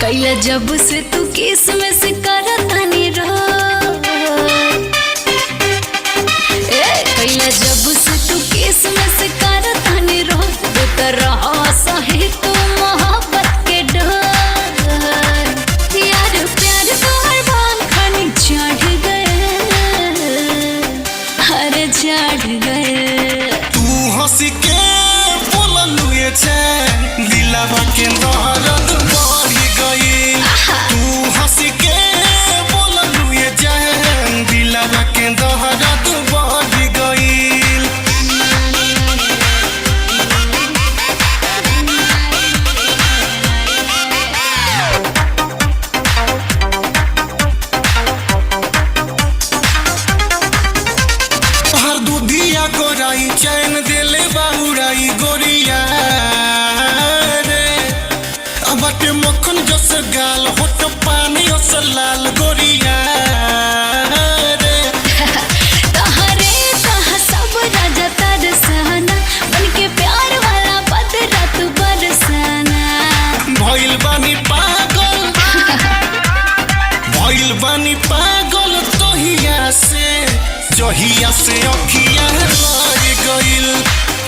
कैला जब से तू किस में से करतानी रहो कैला जब से तू किस में से करतानी रहो बेतरहा सही तू मोहब्बत के डर यार प्यार तोहर बाल खानी चढ़ गए अरे चढ़ गए तू हंसी के बोललू ये चैन दिलवा के दर्द बढ़ गई तू हंसी के बोललू ये चैन दिलवा के दर्द बढ़ गई हर दूधिया गोराई चैन दिले बाउराई गोरिया बटे मक्खन जस गाल होट पानी ओस लाल गोरिया रे तहरे तह सब राजा तरसाना बनके प्यार वाला बदरा तू बरसाना भइल बानी पागल तोहिया से जहिया से अखिया लड़ गइल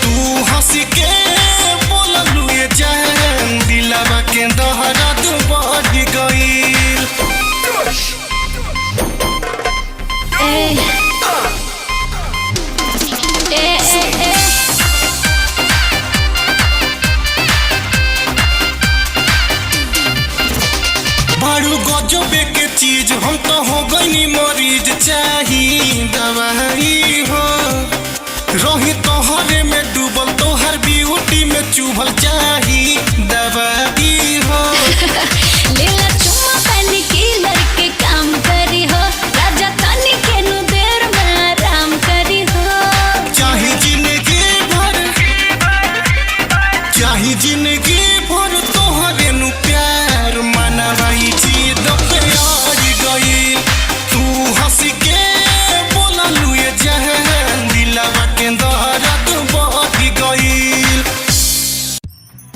तू हंसी के बोललू ये जान दिलवा के दर्द बढ़ गइल ए ए ए बारू गजबे के चीज हम तो हो गई मरीज चाही दवाई हो रही तोहरे में डूबल तोहर ब्यूटी में चुभल चाही